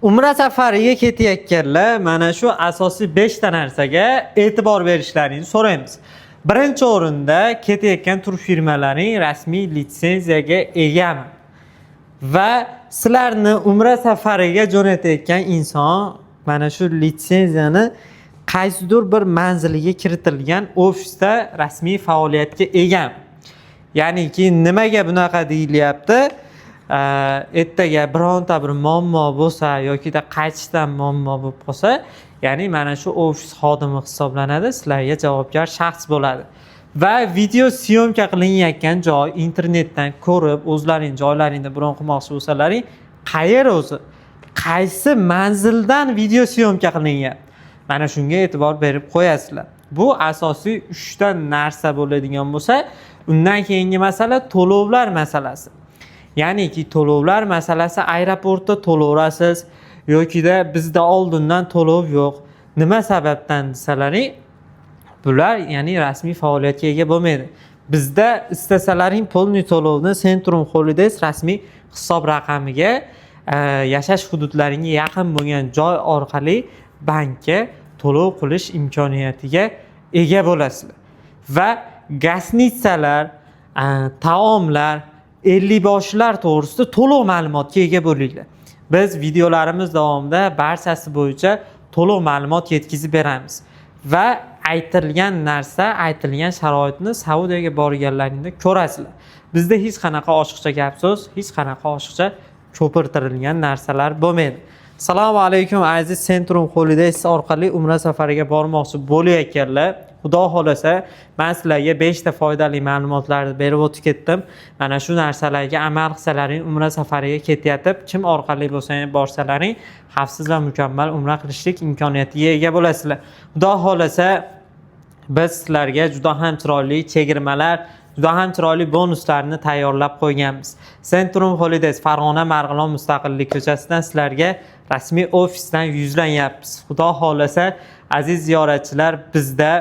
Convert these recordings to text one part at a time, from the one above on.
Umra safariga ketayotganlar mana shu asosiy 5 ta narsaga e'tibor berishlarini so'raymiz. Birinchi o'rinda ketayotgan tur firmalarining rasmiy litsenziyaga egami? Va sizlarni umra safariga jo'natayotgan inson mana shu litsenziyani qaysidir bir manziliga kiritilgan ofisda rasmiy faoliyatga egami? Ya'niki nimaga bunaqa deyilyapti? Ertaga bironta bir muammo bo'lsa yokida qaytishdan muammo bo'lib qolsa, ya'ni mana shu ofis xodimi hisoblanadi, sizlarga javobgar shaxs bo'ladi. Va video syomka qilinayotgan joy internetdan ko'rib, o'zlaring joylaringni bron qilmoqchi bo'lsalaring, qayer o'zi? Qaysi manzildan video syomka qilinyapti? Mana shunga e'tibor berib qo'yasizlar. Bu asosiy 3 ta narsa bo'ladigan bo'lsa, undan keyingi masala to'lovlar masalasi. Ya'niki to'lovlar masalasi aeroportda to'laverasiz yokida bizda oldindan to'lov yo'q. Nima sababdan desalaring, bular ya'ni rasmiy faoliyatga ega bo'lmaydi. Bizda istasalaring polniy to'lovni Centrum Holidays rasmiy hisob raqamiga yashash hududlaringga yaqin bo'lgan joy orqali bankka to'lov qilish imkoniyatiga ega bo'lasizlar. Va gasnitsalar, taomlar, 50 boshlar to'g'risida to'liq ma'lumotga ega bo'linglar. Biz videolarimiz davomida barchasi bo'yicha to'liq ma'lumot yetkazib beramiz va aytilgan narsa, aytilgan sharoitni Saudiyaga borganlaringda ko'rasizlar. Bizda hech qanaqa oshiqcha gap so'z, hech qanaqa oshiqcha ko'pirtirilgan narsalar bo'lmaydi. Assalomu alaykum aziz Centrum Holidays orqali umra safariga bormoqchi bo'layotganlar. Xudo xolasa, men sizlarga 5 ta foydali ma'lumotlarni berib o'tib ketdim. Mana shu narsalarga amal qilsalaring umra safariga ketayotib, kim orqali bo'lsangiz borsalaring, xavfsiz va mukammal umra qilishlik imkoniyatiga ega bo'lasizlar. Xudo xolasa, biz sizlarga juda ham chiroyli chegirmalar, juda ham chiroyli bonuslarni tayyorlab qo'yganmiz. Centrum Holidays Farg'ona Marg'ilon Mustaqillik ko'chasidan sizlarga rasmiy ofisdan yuzlanyapmiz. Xudo xolasa, aziz ziyoratchilar, bizda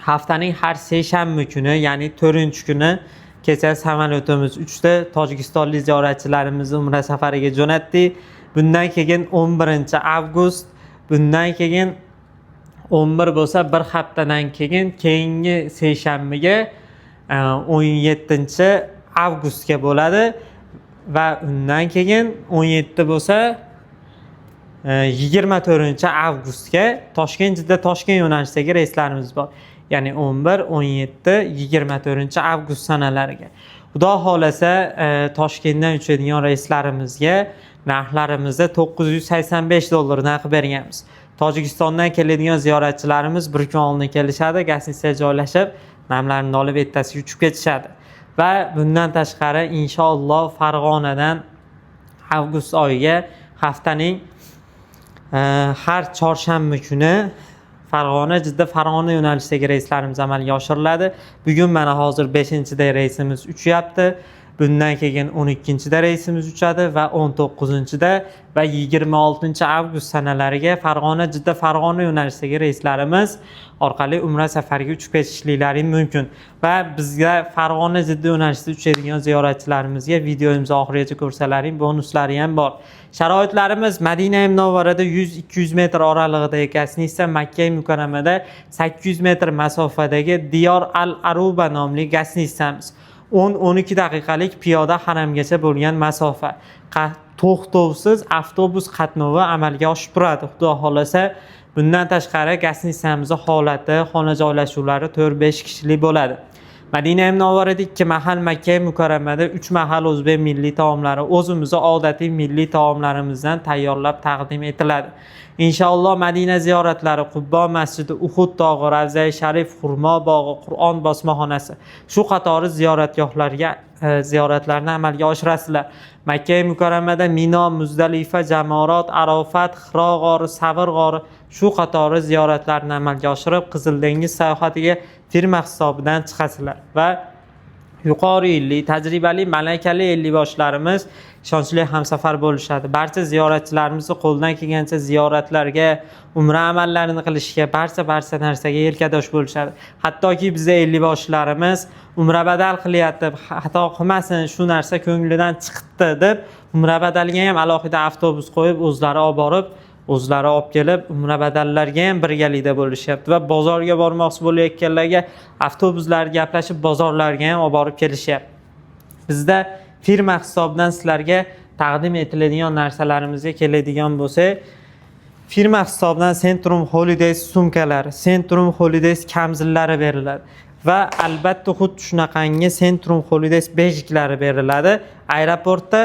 haftaning har seshanba kuni, ya'ni 4-kuni kecha samolyotimiz 3 ta tojikistonlik ziyoratchilarimizni umra safariga jo'natdik. Bundan keyin 11-avgust, bundan keyin 11 bo'lsa, bir haftadan keyin keyingi seshanbaga 17-avgustga bo'ladi va undan keyin 17 bo'lsa 24-avgustga Toshkent Jidda Toshkent yo'nalishidagi reyslarimiz bor. Ya'ni 11, 17, 24-avgust sanalariga. Xudo xolasa Toshkentdan uchadigan reyslarimizga narxlarimizni $985 narxi berganmiz. Tojikistondan keladigan ziyoratchilarimiz bir kun oldin kelishadi, gasnitsaga joylashib, namlarini olib ertasiga uchib ketishadi. Va bundan tashqari inshaalloh Farg'onadan avgust oyiga haftaning har chorshanba kuni Farg'ona Jidda Farg'ona yo'nalishidagi reyslarimiz amalga oshiriladi. Bugun mana hozir 5-da reysimiz uchyapti. Bundan keyin 12-da reysimiz uchadi va 19-da va 26-avgust sanalariga Farg'ona Jidda Farg'ona yo'nalishidagi reyslarimiz orqali umra safariga uchib ketishliklari mumkin. Va bizga Farg'ona Jidda yo'nalishida uchadigan ziyoratchilarimizga videomizni oxirigacha ko'rsalaring bonuslari ham bor. Sharoitlarimiz Madina Munavvarada 100-200 metr oralig'idagi gasnitsa, Makka Mukarramada 800 metr masofadagi Diyor Al-Aruba nomli gasnitsamiz. 10-12 daqiqalik piyoda haramgacha bo'lgan masofa. To'xtovsiz avtobus qatnovi amalga oshib turadi. Xudo xolasa, bundan tashqari gasnitsamizning holati, xona joylashuvlari 4-5 kishilik bo'ladi. Madina Munavvarada 2 mahal, Makka Mukarramada 3 mahal o'zbek milliy taomlari o'zimizning odatiy milliy taomlarimizdan tayyorlab taqdim etiladi. Inshaalloh Madina ziyoratlari, Qubbo masjidi, Uhud tog'i, Ravza-i Sharif, Xurmo bog'i, Qur'on bosmaxonasi shu qatori ziyoratgohlarga ziyoratlarni amalga oshirasizlar. Makka Mukarramada Mino, Muzdalifa, Jamorot, Arofat, Hiro g'ori, Savr g'ori shu qatori ziyoratlarni amalga oshirib, Qizil dengiz sayohatiga firma hisobidan chiqasizlar va yuqori illi, tajribali, malakali ellikboshlarimiz ishonchli hamsafar bo'lishadi. Barcha ziyoratchilarimizni qo'ldan kelgancha ziyoratlarga, umra amallarini qilishga, barcha narsaga yelkadosh bo'lishadi. Hattoki bizda ellikboshlarimiz umra badal qilyapti, xato qilmasin, shu narsa ko'nglidan chiqdi deb umra badaliga ham alohida avtobus qo'yib, o'zlari olib borib, o'zlari olib kelib, umra badallarga ham birgalikda bo'lishyapti va bozorga bormoqchi bo'layotganlarga avtobuslar gaplashib, bozorlarga ham olib borib kelishyapti. Bizda firma hisobidan sizlarga taqdim etiladigan narsalarimizga keladigan bo'lsak, firma hisobidan Centrum Holidays sumkalari, Centrum Holidays kamzillari beriladi va albatta xuddi shunaqangi Centrum Holidays bejiklari beriladi aeroportda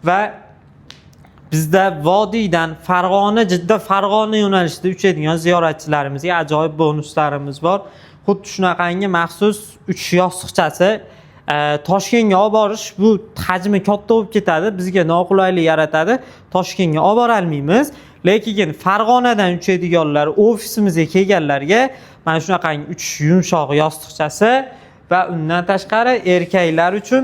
va bizda vodiydan Farg'ona yo'nalishida uchadigan ziyoratchilarimizga ajoyib bonuslarimiz bor. Xuddi shunaqangi maxsus 3 yostiqchasi Toshkentga olib borish bu hajmi katta bo'lib ketadi, bizga noqulaylik yaratadi. Toshkentga olib bora olmaymiz. Lekin Farg'onadan uchadiganlar, ofisimizga kelganlarga mana shunaqangi 3 yumshoq yostiqchasi va undan tashqari erkaklar uchun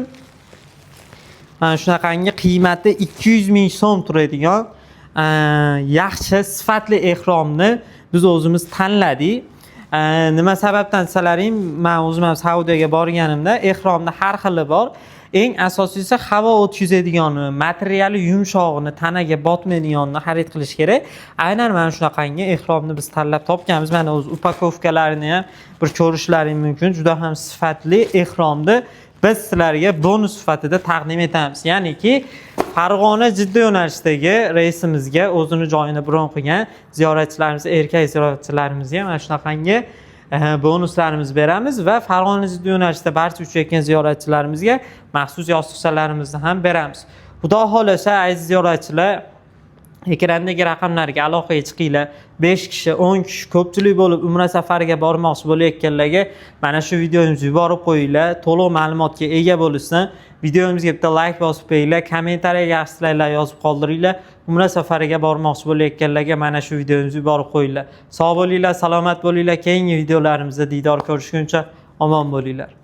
mana shunaqangi qiymati 200 ming so'm turadigan yaxshi sifatli ehromni biz o'zimiz tanladik. Nima sababdan desalaring, men o'zim ham Saudiyaga borganimda ehromda har xili bor. Eng asosiysi havo o'tkazadiganini, materiali yumshog'ini, tanaga botmaydiganini xarid qilish kerak. Aynan mana shunaqangi ehromni biz tanlab topganmiz. Mana o'z upakovkalarini ham bir ko'rishlaring mumkin. Juda ham sifatli ehromni biz sizlarga bonus sifatida taqdim etamiz. Ya'niki Farg'ona Jidda yo'nalishidagi reysimizga o'zini joyini bron qilgan ziyoratchilarimiz, erkak ziyoratchilarimizga mana shunaqangi bonuslarimiz beramiz va Farg'ona Jidda yo'nalishida barcha uchayotgan ziyoratchilarimizga maxsus yostiqchalarimizni ham beramiz. Xudo xolasa, aziz ziyoratchilar, ekrandagi raqamlarga aloqaga chiqinglar. 5 kishi, 10 kishi ko'pchilik bo'lib umra safariga bormoqchi bo'layotganlarga mana shu videomizni yuborib qo'yinglar. To'liq ma'lumotga ega bo'lishsin. Videomizga bitta like bosib qo'yinglar, kommentariyaga yaxshiliklar yozib qoldiringlar. Umra safariga bormoqchi bo'layotganlarga mana shu videomizni yuborib qo'yinglar. Sog' bo'linglar, salomat bo'linglar. Keyingi videolarimizda diydor ko'rishguncha omon bo'linglar.